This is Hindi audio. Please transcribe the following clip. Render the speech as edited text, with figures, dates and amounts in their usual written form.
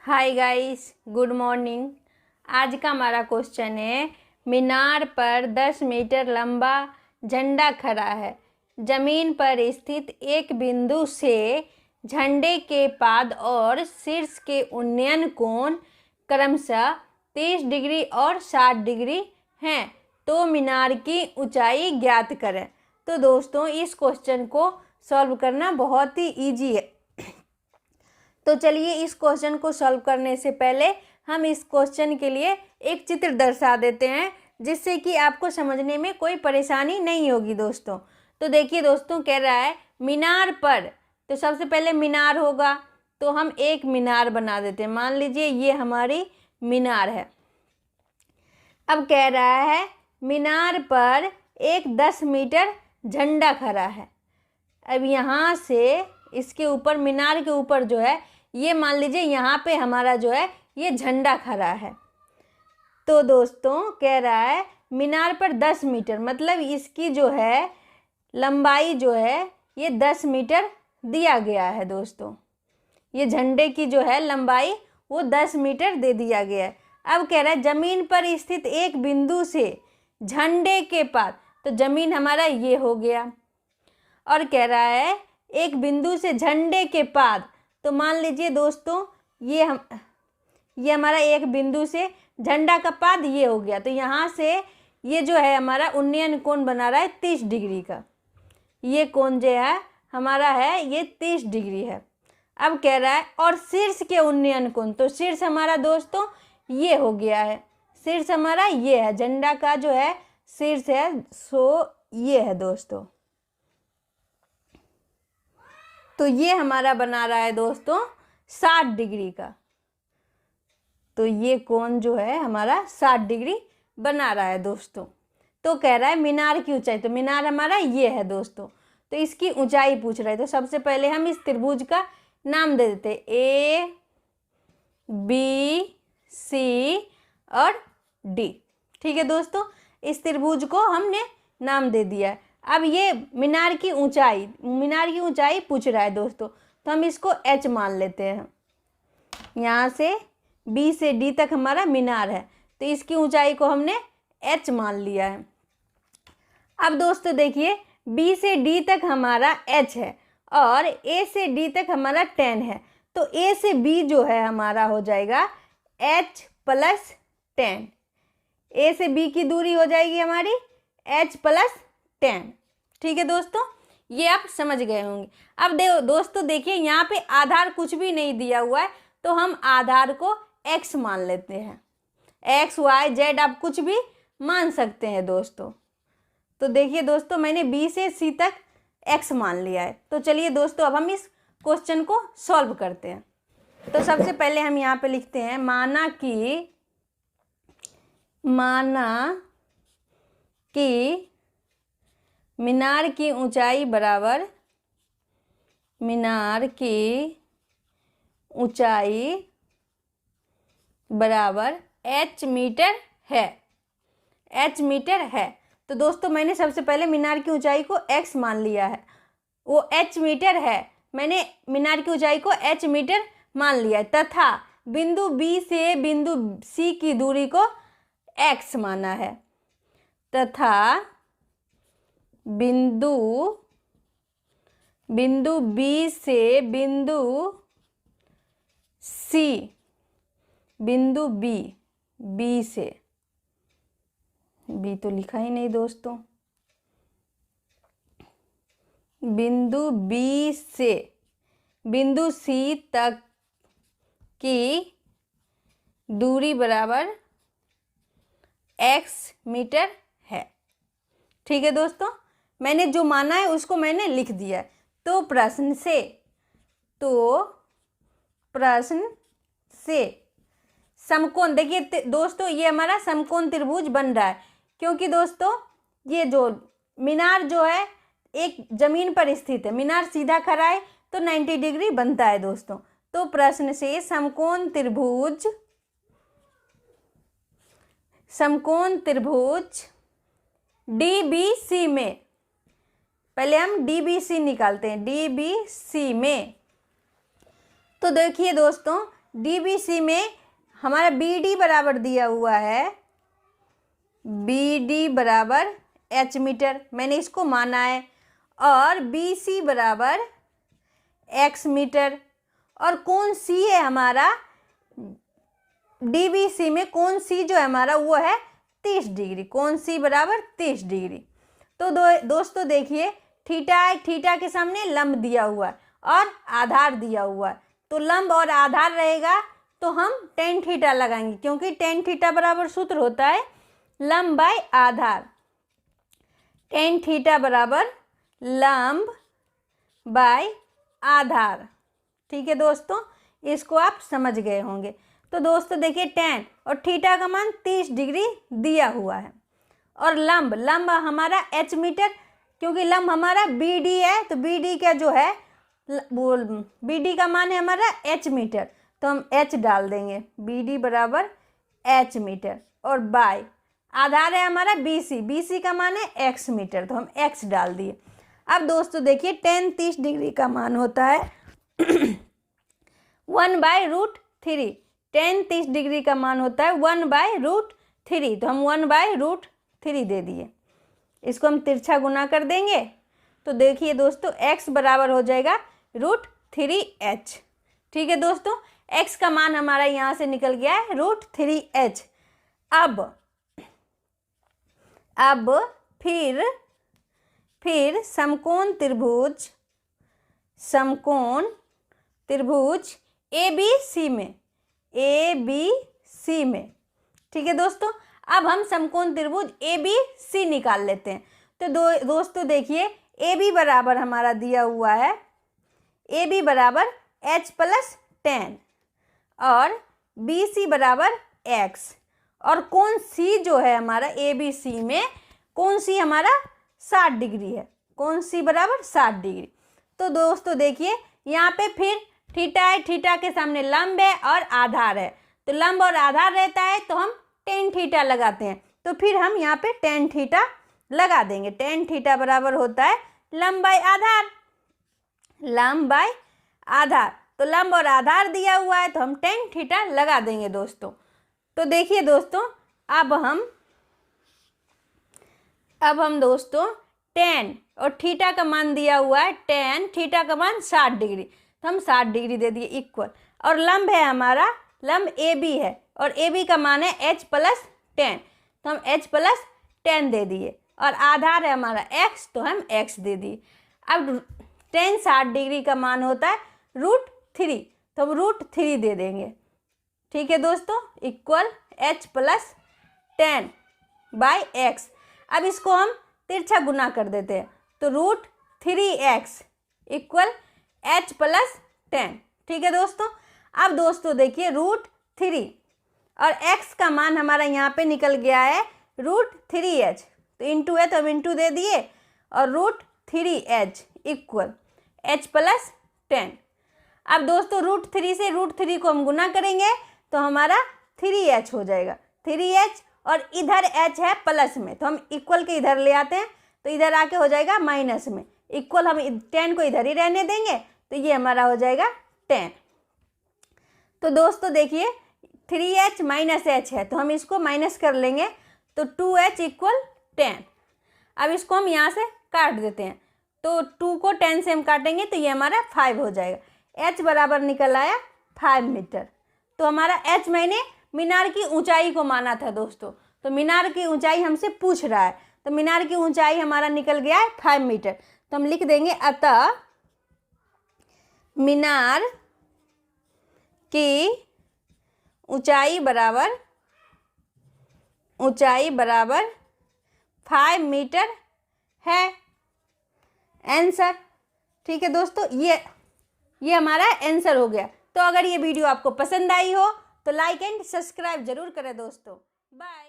Hi guys, good morning. आज का हमारा क्वेश्चन है, मीनार पर 10 मीटर लंबा झंडा खड़ा है। जमीन पर स्थित एक बिंदु से झंडे के पाद और शीर्ष के उन्नयन कोण क्रमशः 30 डिग्री और 60 डिग्री हैं। तो मीनार की ऊंचाई ज्ञात करें। तो दोस्तों, इस क्वेश्चन को सॉल्व करना बहुत ही इजी है। तो चलिए, इस क्वेश्चन को सॉल्व करने से पहले हम इस क्वेश्चन के लिए एक चित्र दर्शा देते हैं, जिससे कि आपको समझने में कोई परेशानी नहीं होगी दोस्तों। तो देखिए दोस्तों, कह रहा है मीनार पर, तो सबसे पहले मीनार होगा, तो हम एक मीनार बना देते हैं। मान लीजिए ये हमारी मीनार है। अब कह रहा है मीनार पर एक 10 मीटर झंडा खड़ा है। अब यहाँ से इसके ऊपर, मीनार के ऊपर जो है, ये मान लीजिए यहाँ पे हमारा जो है ये झंडा खड़ा है। तो दोस्तों कह रहा है मीनार पर 10 मीटर, मतलब इसकी जो है लंबाई जो है ये 10 मीटर दिया गया है दोस्तों। ये झंडे की जो है लंबाई वो 10 मीटर दे दिया गया है। अब कह रहा है जमीन पर स्थित एक बिंदु से झंडे के पास, तो जमीन हमारा ये हो गया। और कह रहा है एक बिंदु से झंडे के पाद, तो मान लीजिए दोस्तों ये हमारा एक बिंदु से झंडा का पाद ये हो गया। तो यहाँ से ये जो है हमारा उन्नयन कोण बना रहा है 30 डिग्री का। ये कोण जो है हमारा है ये 30 डिग्री है। अब कह रहा है और शीर्ष के उन्नयन कोण, तो शीर्ष हमारा दोस्तों ये हो गया है। शीर्ष हमारा ये है, झंडा का जो है शीर्ष है, सो ये है दोस्तों। तो ये हमारा बना रहा है दोस्तों 60 डिग्री का। तो ये कोण जो है हमारा 60 डिग्री बना रहा है दोस्तों। तो कह रहा है मीनार की ऊंचाई, तो मीनार हमारा ये है दोस्तों। तो इसकी ऊंचाई पूछ रहा है। तो सबसे पहले हम इस त्रिभुज का नाम दे देते हैं, ए बी सी और डी। ठीक है दोस्तों, इस त्रिभुज को हमने नाम दे दिया है। अब ये मीनार की ऊंचाई पूछ रहा है दोस्तों, तो हम इसको h मान लेते हैं। यहाँ से b से d तक हमारा मीनार है, तो इसकी ऊंचाई को हमने h मान लिया है। अब दोस्तों देखिए, b से d तक हमारा h है और a से d तक हमारा 10 है। तो a से b जो है हमारा हो जाएगा h + 10। a से b की दूरी हो जाएगी हमारी h + 10। ठीक है दोस्तों, ये आप समझ गए होंगे। अब दोस्तों देखिए, यहाँ पे आधार कुछ भी नहीं दिया हुआ है, तो हम आधार को x मान लेते हैं। x y z आप कुछ भी मान सकते हैं दोस्तों। तो देखिए दोस्तों, मैंने b से c तक x मान लिया है। तो चलिए दोस्तों, अब हम इस क्वेश्चन को सॉल्व करते हैं। तो सबसे पहले हम यहाँ पे लिखते हैं, माना कि मीनार की ऊंचाई बराबर h मीटर है। तो दोस्तों मैंने सबसे पहले मीनार की ऊंचाई को x मान लिया है, वो h मीटर है। मैंने मीनार की ऊंचाई को h मीटर मान लिया है, तथा बिंदु B से बिंदु C की दूरी को x माना है, तथा बिंदु B से बिंदु C, बिंदु B से, B तो लिखा ही नहीं दोस्तों, बिंदु B से बिंदु C तक की दूरी बराबर x मीटर है। ठीक है दोस्तों, मैंने जो माना है उसको मैंने लिख दिया है। तो प्रश्न से समकोण, देखिए दोस्तों ये हमारा समकोण त्रिभुज बन रहा है, क्योंकि दोस्तों ये जो मीनार जो है एक जमीन पर स्थित है, मीनार सीधा खड़ा है तो 90 डिग्री बनता है दोस्तों। तो प्रश्न से समकोण त्रिभुज DBC में, पहले हम DBC निकालते हैं, DBC में। तो देखिए दोस्तों, DBC में हमारा BD बराबर दिया हुआ है, BD बराबर h मीटर, मैंने इसको माना है, और BC बराबर x मीटर। और कौन C है हमारा, DBC में कौन C जो है हमारा वो है 30 डिग्री, कौन C बराबर 30 डिग्री। तो दोस्तों देखिए, थीटा है, थीटा के सामने लंब दिया हुआ है और आधार दिया हुआ है, तो लंब और आधार रहेगा तो हम tan थीटा लगाएंगे, क्योंकि tan थीटा बराबर सूत्र होता है लंब बाय आधार। tan थीटा बराबर लंब बाय आधार। ठीक है दोस्तों, इसको आप समझ गए होंगे। तो दोस्तों देखिए, tan और थीटा का मान 30 डिग्री दिया हुआ है, और लंब हमारा h मीटर, क्योंकि लंब हमारा BD है, तो BD का जो है BD का मान है हमारा h मीटर, तो हम h डाल देंगे, BD बराबर h मीटर, और बाय आधार है हमारा BC का मान है x मीटर, तो हम x डाल दिए। अब दोस्तों देखिए, tan 30 डिग्री का मान होता है 1/√3। tan 30 डिग्री का मान होता है 1/√3, तो हम 1/√3 दे दिए। इसको हम तिरछा गुना कर देंगे, तो देखिए दोस्तों x बराबर हो जाएगा √3h। ठीक है दोस्तों, x का मान हमारा यहाँ से निकल गया है √3h। अब फिर समकोण त्रिभुज ABC में, ठीक है दोस्तों, अब हम समकोण त्रिभुज ABC निकाल लेते हैं। तो दोस्तों देखिए, AB बराबर हमारा दिया हुआ है, AB बराबर h + tan, और BC बराबर x, और कौन C जो है हमारा ABC में, कौन C हमारा 60 डिग्री है, कौन C बराबर 60 डिग्री। तो दोस्तों देखिए, यहाँ पे फिर थीटा है, थीटा के सामने लंब है और आधार है, तो लंब और आधार रहता है तो हम tan थीटा लगाते हैं, तो फिर हम यहाँ पे tan थीटा लगा देंगे। tan थीटा बराबर होता है लंब बाय आधार, तो लंब और आधार दिया हुआ है तो हम tan थीटा लगा देंगे दोस्तों। तो देखिए दोस्तों, अब हम दोस्तों tan और थीटा का मान दिया हुआ है, tan थीटा का मान 60 डिग्री, तो हम 60 डिग्री दे दिए इक्वल, और लंब है हमारा, लंब AB है, और AB का मान है h + tan, तो हम h + tan दे दिए, और आधार है हमारा x, तो हम x दे दिए। अब tan 60 डिग्री का मान होता है √3, तो हम √3 दे देंगे। ठीक है दोस्तों, equal h + tan by x। अब इसको हम तिरछा गुना कर देते हैं, तो √3x इक्वल h + tan। ठीक है दोस्तों, अब दोस्तों देखिए, √3 और x का मान हमारा यहाँ पे निकल गया है √3h, तो इंटू है तो हम इंटू दे दिए, और √3h इक्वल h + tan। अब दोस्तों √3 से √3 को हम गुना करेंगे तो हमारा 3h हो जाएगा, 3h, और इधर h है प्लस में, तो हम इक्वल के इधर ले आते हैं, तो इधर आके हो जाएगा माइनस में, इक्वल हम tan को इधर ही रहने देंगे, तो ये हमारा हो जाएगा tan। तो दोस्तों देखिए, 3h - h है, तो हम इसको माइनस कर लेंगे, तो 2h इक्वल tan। अब इसको हम यहाँ से काट देते हैं, तो 2 को 10 से हम काटेंगे तो ये हमारा 5 हो जाएगा। h बराबर निकल आया 5 मीटर। तो हमारा h मैंने मीनार की ऊंचाई को माना था दोस्तों, तो मीनार की ऊंचाई हमसे पूछ रहा है, तो मीनार की ऊंचाई हमारा निकल गया है 5 मीटर, तो हम लिख देंगे, अतः मीनार की ऊंचाई बराबर 5 मीटर है आंसर। ठीक है दोस्तों, ये हमारा आंसर हो गया। तो अगर ये वीडियो आपको पसंद आई हो तो लाइक एंड सब्सक्राइब जरूर करें दोस्तों। बाय।